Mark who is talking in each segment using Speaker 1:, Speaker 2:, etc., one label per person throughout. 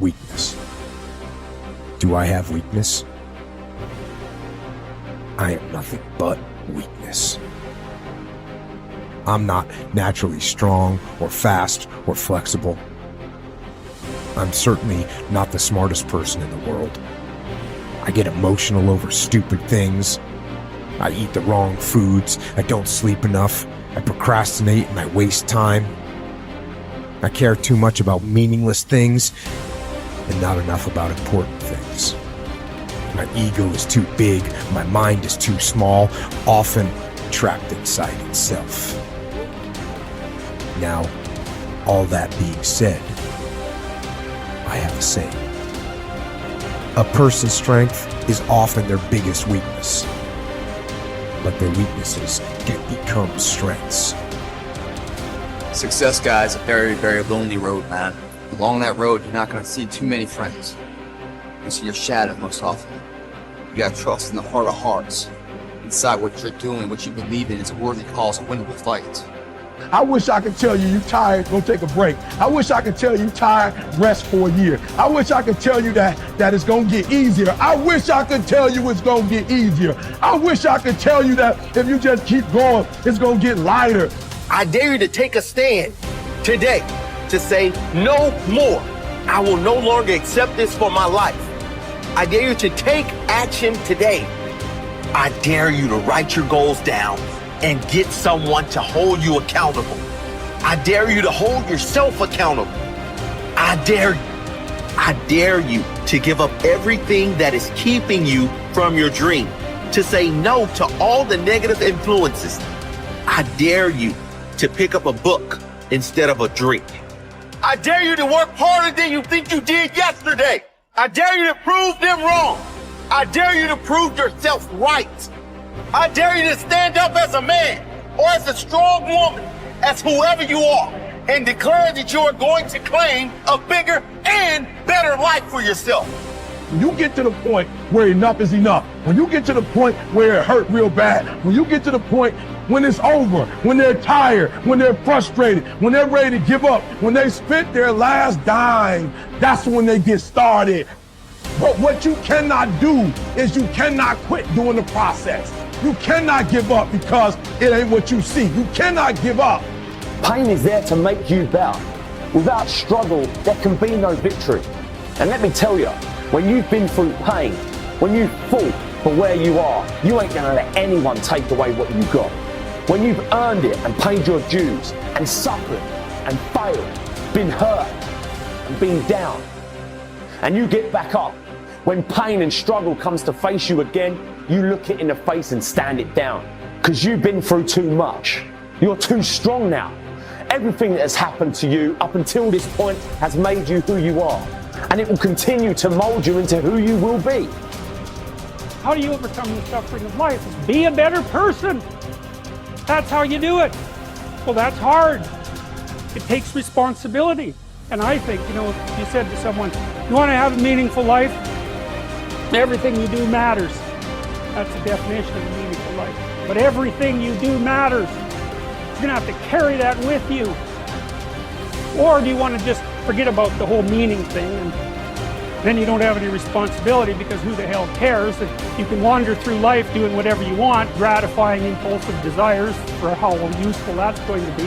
Speaker 1: Weakness. Do I have weakness? I am nothing but weakness. I'm not naturally strong or fast or flexible. I'm certainly not the smartest person in the world. I get emotional over stupid things. I eat the wrong foods. I don't sleep enough. I procrastinate and I waste time. I care too much about meaningless things and not enough about important things. My ego is too big. My mind is too small, often trapped inside itself. Now, all that being said, I have a saying. A person's strength is often their biggest weakness, but their weaknesses can become strengths.
Speaker 2: Success, guys, a very, very lonely road, man. Along that road, you're not going to see too many friends. You see your shadow most often. You got to trust in the heart of hearts. Inside what you're doing, what you believe in is a worthy cause, a winnable fight.
Speaker 3: I wish I could tell you you tired, go take a break. I wish I could tell you tired, rest for a year. I wish I could tell you that it's gonna get easier. I wish I could tell you it's gonna get easier. I wish I could tell you that if you just keep going, it's gonna get lighter.
Speaker 4: I dare you to take a stand today to say no more. I will no longer accept this for my life. I dare you to take action today. I dare you to write your goals down and get someone to hold you accountable. I dare you to hold yourself accountable. I dare you to give up everything that is keeping you from your dream, to say no to all the negative influences. I dare you to pick up a book instead of a drink. I dare you to work harder than you think you did yesterday. I dare you to prove them wrong. I dare you to prove yourself right. I dare you to stand up as a man or as a strong woman, as whoever you are, and declare that you are going to claim a bigger and better life for yourself.
Speaker 3: When you get to the point where enough is enough, when you get to the point where it hurt real bad, when you get to the point when it's over, when they're tired, when they're frustrated, when they're ready to give up, when they spent their last dime, that's when they get started. But what you cannot do is you cannot quit doing the process. You cannot give up because it ain't what you see. You cannot give up.
Speaker 5: Pain is there to make you better. Without struggle, there can be no victory. And let me tell you, when you've been through pain, when you've fought for where you are, you ain't gonna let anyone take away what you got. When you've earned it and paid your dues and suffered and failed, been hurt and been down, and you get back up, when pain and struggle comes to face you again, you look it in the face and stand it down. Because you've been through too much. You're too strong now. Everything that has happened to you up until this point has made you who you are. And it will continue to mold you into who you will be.
Speaker 6: How do you overcome the suffering of life? Is be a better person. That's how you do it. Well, that's hard. It takes responsibility. And I think, if you said to someone, you want to have a meaningful life? Everything you do matters. That's the definition of a meaningful life. But everything you do matters. You're going to have to carry that with you. Or do you want to just forget about the whole meaning thing and then you don't have any responsibility because who the hell cares? That you can wander through life doing whatever you want, gratifying impulsive desires for how useful that's going to be.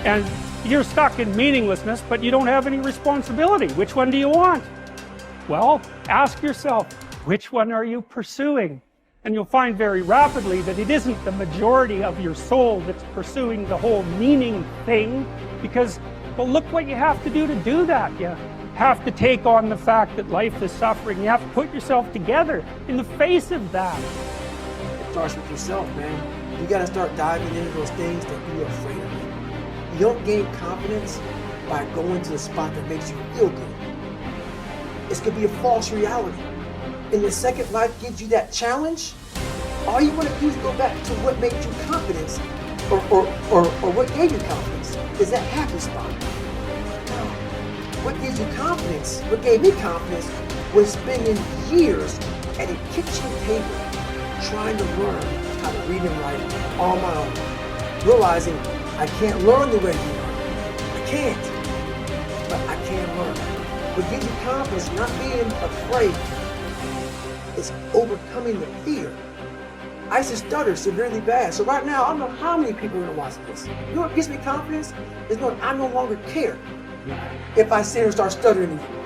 Speaker 6: And you're stuck in meaninglessness, but you don't have any responsibility. Which one do you want? Well, ask yourself, which one are you pursuing? And you'll find very rapidly that it isn't the majority of your soul that's pursuing the whole meaning thing, because, well, look what you have to do that. You have to take on the fact that life is suffering. You have to put yourself together in the face of that.
Speaker 7: It starts with yourself, man. You gotta start diving into those things that you're afraid of. You don't gain confidence by going to the spot that makes you feel good. It's gonna be a false reality. And the second life gives you that challenge, all you want to do is go back to what made you confidence or what gave you confidence. Is that happy spot? No. What gives you confidence, what gave me confidence, was spending years at a kitchen table trying to learn how to read and write on my own. Realizing I can't learn the way you learn. I can't. But I can learn. What gives you confidence, not being afraid, is overcoming the fear. I used to stutter severely bad. So right now, I don't know how many people are gonna watch this. You know what gives me confidence? Is knowing I no longer care if I sit here and start stuttering again.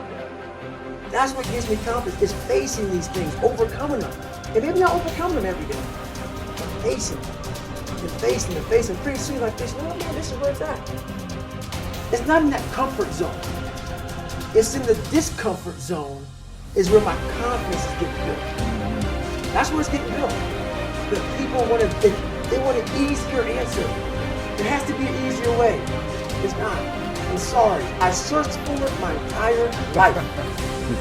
Speaker 7: That's what gives me confidence, is facing these things, overcoming them. And maybe not overcoming them every day, but facing them. And facing them, facing them. Pretty soon like this, oh man, this is where it's at. It's not in that comfort zone. It's in the discomfort zone is where my confidence is getting built. That's where it's getting built. But people want they want an easier answer. There has to be an easier way. It's not. I'm sorry. I searched for it my entire life.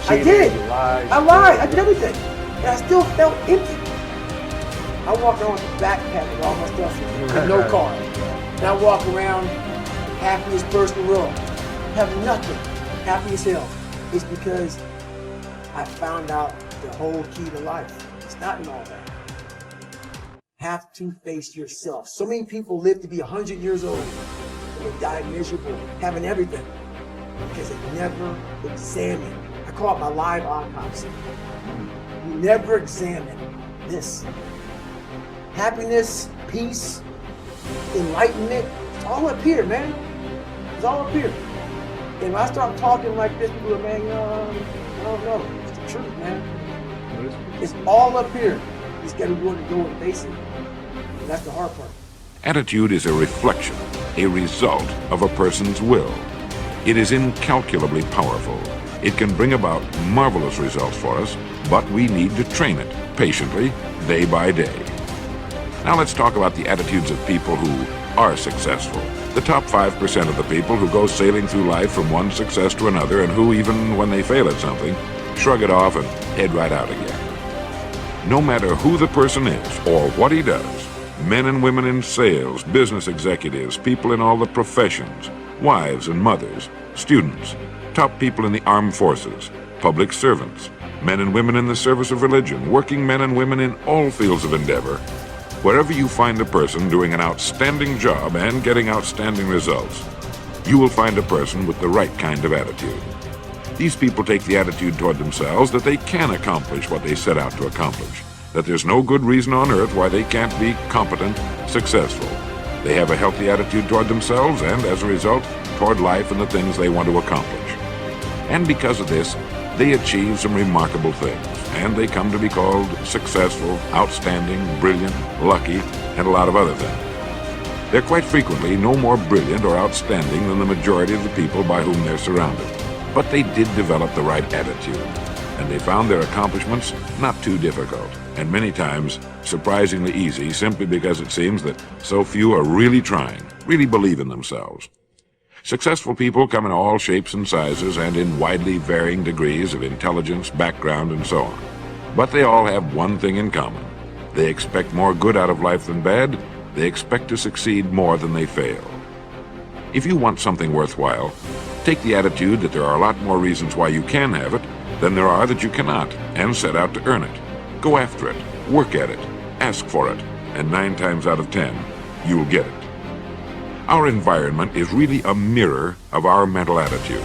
Speaker 7: I did. I lied. I did everything. And I still felt empty. I walk around with a backpack with all my stuff with no car. And I walk around happiest person in the world. Have nothing. Happy as hell. It's because I found out the whole key to life. It's not in all that. Have to face yourself. So many people live to be 100 years old and they die miserable, having everything, because they never examine. I call it my live autopsy. You never examine this. Happiness, peace, enlightenment, it's all up here, man. It's all up here. And when I start talking like this, people are, man, I don't know. It's the truth, man. It's all up here. You just gotta be willing to go and face it. And that's the hard part.
Speaker 8: Attitude is a reflection, a result of a person's will. It is incalculably powerful. It can bring about marvelous results for us, but we need to train it patiently, day by day. Now let's talk about the attitudes of people who are successful. The top 5% of the people who go sailing through life from one success to another and who, even when they fail at something, shrug it off and head right out again. No matter who the person is or what he does, men and women in sales, business executives, people in all the professions, wives and mothers, students, top people in the armed forces, public servants, men and women in the service of religion, working men and women in all fields of endeavor, wherever you find a person doing an outstanding job and getting outstanding results, you will find a person with the right kind of attitude. These people take the attitude toward themselves that they can accomplish what they set out to accomplish, that there's no good reason on earth why they can't be competent, successful. They have a healthy attitude toward themselves and, as a result, toward life and the things they want to accomplish. And because of this, they achieve some remarkable things, and they come to be called successful, outstanding, brilliant, lucky, and a lot of other things. They're quite frequently no more brilliant or outstanding than the majority of the people by whom they're surrounded. But they did develop the right attitude, and they found their accomplishments not too difficult, and many times surprisingly easy, simply because it seems that so few are really trying, really believe in themselves. Successful people come in all shapes and sizes and in widely varying degrees of intelligence, background, and so on. But they all have one thing in common. They expect more good out of life than bad. They expect to succeed more than they fail. If you want something worthwhile, take the attitude that there are a lot more reasons why you can have it than there are that you cannot, and set out to earn it. Go after it, work at it, ask for it, and 9 times out of 10, you'll get it. Our environment is really a mirror of our mental attitude.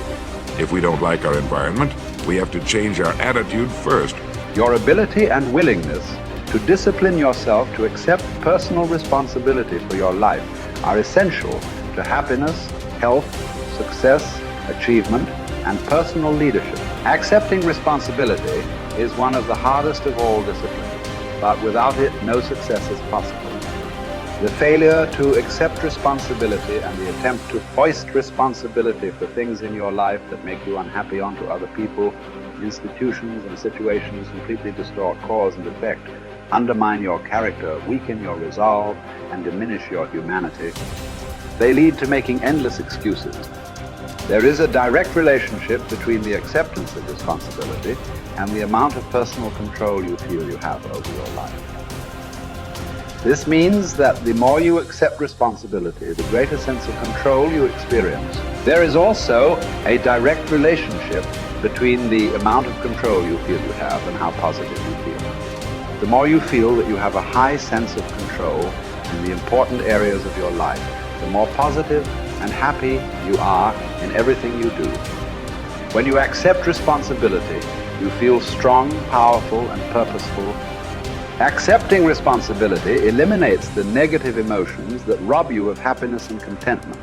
Speaker 8: If we don't like our environment, we have to change our attitude first.
Speaker 9: Your ability and willingness to discipline yourself to accept personal responsibility for your life are essential to happiness, health, success, achievement, and personal leadership. Accepting responsibility is one of the hardest of all disciplines, but without it, no success is possible. The failure to accept responsibility and the attempt to foist responsibility for things in your life that make you unhappy onto other people, institutions, and situations completely distort cause and effect, undermine your character, weaken your resolve, and diminish your humanity. They lead to making endless excuses. There is a direct relationship between the acceptance of responsibility and the amount of personal control you feel you have over your life. This means that the more you accept responsibility, the greater sense of control you experience. There is also a direct relationship between the amount of control you feel you have and how positive you feel. The more you feel that you have a high sense of control in the important areas of your life, the more positive and happy you are in everything you do. When you accept responsibility, you feel strong, powerful, and purposeful. Accepting responsibility eliminates the negative emotions that rob you of happiness and contentment.